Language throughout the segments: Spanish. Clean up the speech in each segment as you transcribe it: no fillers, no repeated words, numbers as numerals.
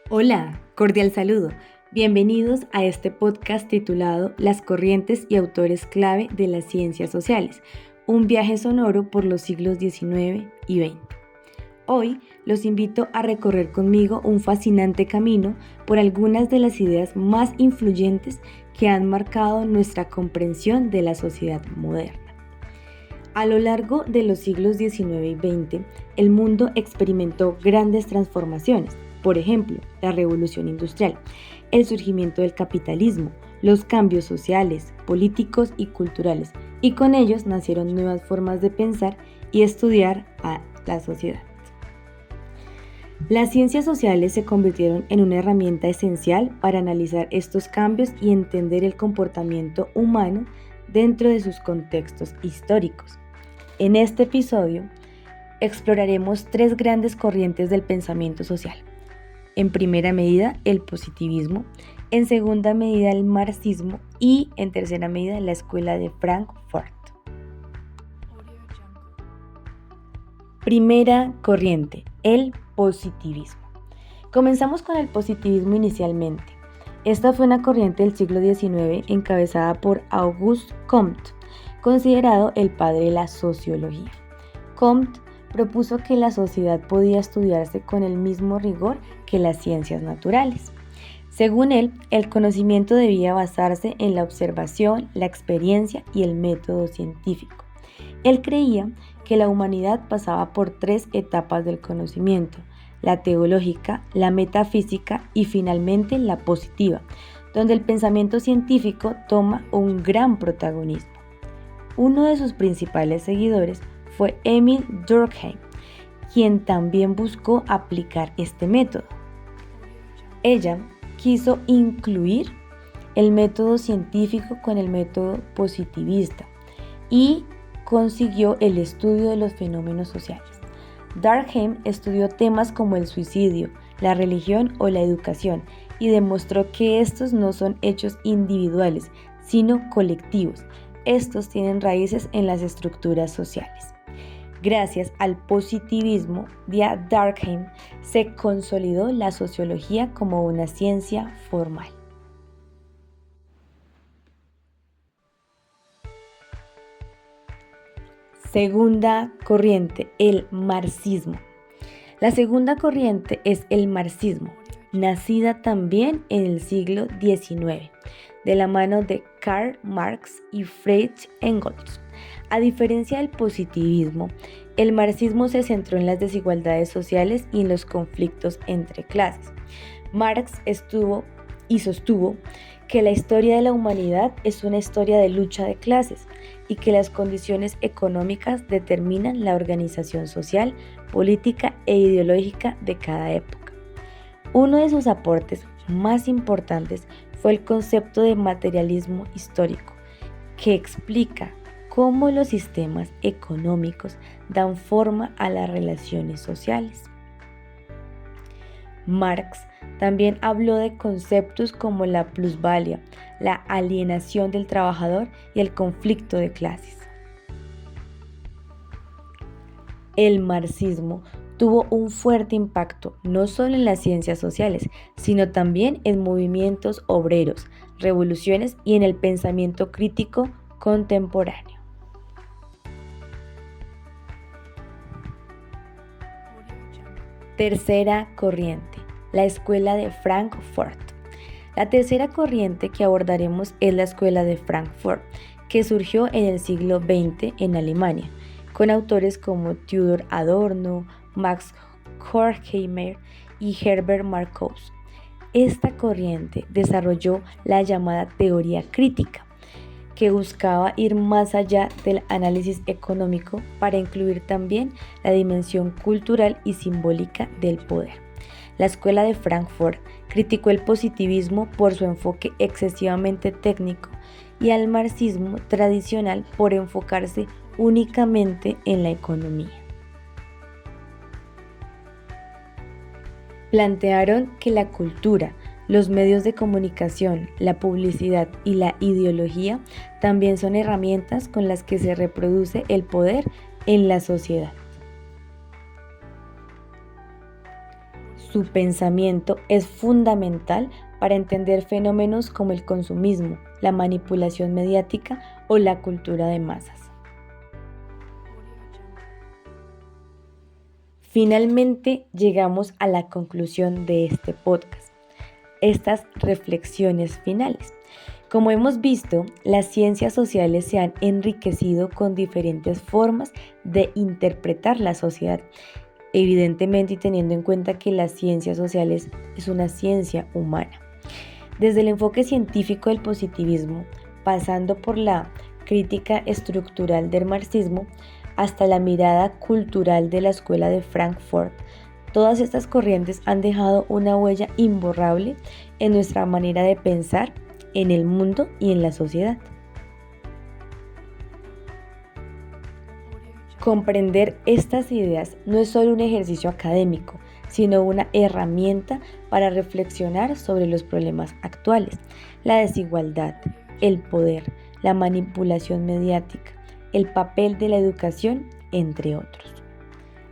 Hola, cordial saludo. Bienvenidos a este podcast titulado Las corrientes y autores clave de las ciencias sociales, un viaje sonoro por los siglos XIX y XX. Hoy los invito a recorrer conmigo un fascinante camino por algunas de las ideas más influyentes que han marcado nuestra comprensión de la sociedad moderna. A lo largo de los siglos XIX y XX, el mundo experimentó grandes transformaciones. Por ejemplo, la revolución industrial, el surgimiento del capitalismo, los cambios sociales, políticos y culturales, y con ellos nacieron nuevas formas de pensar y estudiar a la sociedad. Las ciencias sociales se convirtieron en una herramienta esencial para analizar estos cambios y entender el comportamiento humano dentro de sus contextos históricos. En este episodio exploraremos tres grandes corrientes del pensamiento social. En primera medida, el positivismo, en segunda medida, el marxismo y en tercera medida, la escuela de Frankfurt. Primera corriente, el positivismo. Comenzamos con el positivismo inicialmente. Esta fue una corriente del siglo XIX encabezada por Auguste Comte, considerado el padre de la sociología. Comte propuso que la sociedad podía estudiarse con el mismo rigor que las ciencias naturales. Según él, el conocimiento debía basarse en la observación, la experiencia y el método científico. Él creía que la humanidad pasaba por tres etapas del conocimiento: la teológica, la metafísica y finalmente la positiva, donde el pensamiento científico toma un gran protagonismo. Uno de sus principales seguidores fue Émile Durkheim, quien también buscó aplicar este método. Ella quiso incluir el método científico con el método positivista y consiguió el estudio de los fenómenos sociales. Durkheim estudió temas como el suicidio, la religión o la educación y demostró que estos no son hechos individuales, sino colectivos. Estos tienen raíces en las estructuras sociales. Gracias al positivismo de Durkheim se consolidó la sociología como una ciencia formal. Segunda corriente, el marxismo. La segunda corriente es el marxismo, nacida también en el siglo XIX, de la mano de Karl Marx y Friedrich Engels. A diferencia del positivismo, el marxismo se centró en las desigualdades sociales y en los conflictos entre clases. Marx sostuvo que la historia de la humanidad es una historia de lucha de clases y que las condiciones económicas determinan la organización social, política e ideológica de cada época. Uno de sus aportes más importantes fue el concepto de materialismo histórico, que explica cómo los sistemas económicos dan forma a las relaciones sociales. Marx también habló de conceptos como la plusvalía, la alienación del trabajador y el conflicto de clases. El marxismo tuvo un fuerte impacto no solo en las ciencias sociales, sino también en movimientos obreros, revoluciones y en el pensamiento crítico contemporáneo. Tercera corriente, la escuela de Frankfurt. La tercera corriente que abordaremos es la escuela de Frankfurt, que surgió en el siglo XX en Alemania, con autores como Theodor Adorno, Max Horkheimer y Herbert Marcuse. Esta corriente desarrolló la llamada teoría crítica, que buscaba ir más allá del análisis económico para incluir también la dimensión cultural y simbólica del poder. La escuela de Frankfurt criticó el positivismo por su enfoque excesivamente técnico y al marxismo tradicional por enfocarse únicamente en la economía. Plantearon que la cultura, los medios de comunicación, la publicidad y la ideología también son herramientas con las que se reproduce el poder en la sociedad. Su pensamiento es fundamental para entender fenómenos como el consumismo, la manipulación mediática o la cultura de masas. Finalmente llegamos a la conclusión de este podcast, estas reflexiones finales. Como hemos visto, las ciencias sociales se han enriquecido con diferentes formas de interpretar la sociedad, evidentemente y teniendo en cuenta que las ciencias sociales es una ciencia humana. Desde el enfoque científico del positivismo, pasando por la crítica estructural del marxismo, hasta la mirada cultural de la Escuela de Frankfurt, todas estas corrientes han dejado una huella imborrable en nuestra manera de pensar en el mundo y en la sociedad. Comprender estas ideas no es solo un ejercicio académico, sino una herramienta para reflexionar sobre los problemas actuales, la desigualdad, el poder, la manipulación mediática, el papel de la educación, entre otros.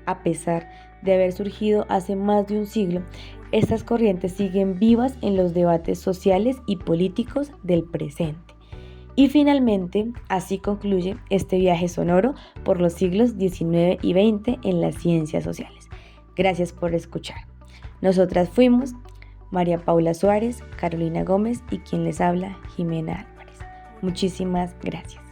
A pesar de haber surgido hace más de un siglo, estas corrientes siguen vivas en los debates sociales y políticos del presente. Y finalmente, así concluye este viaje sonoro por los siglos XIX y XX en las ciencias sociales. Gracias por escuchar. Nosotras fuimos María Paula Suárez, Carolina Gómez y quien les habla, Jimena Álvarez. Muchísimas gracias.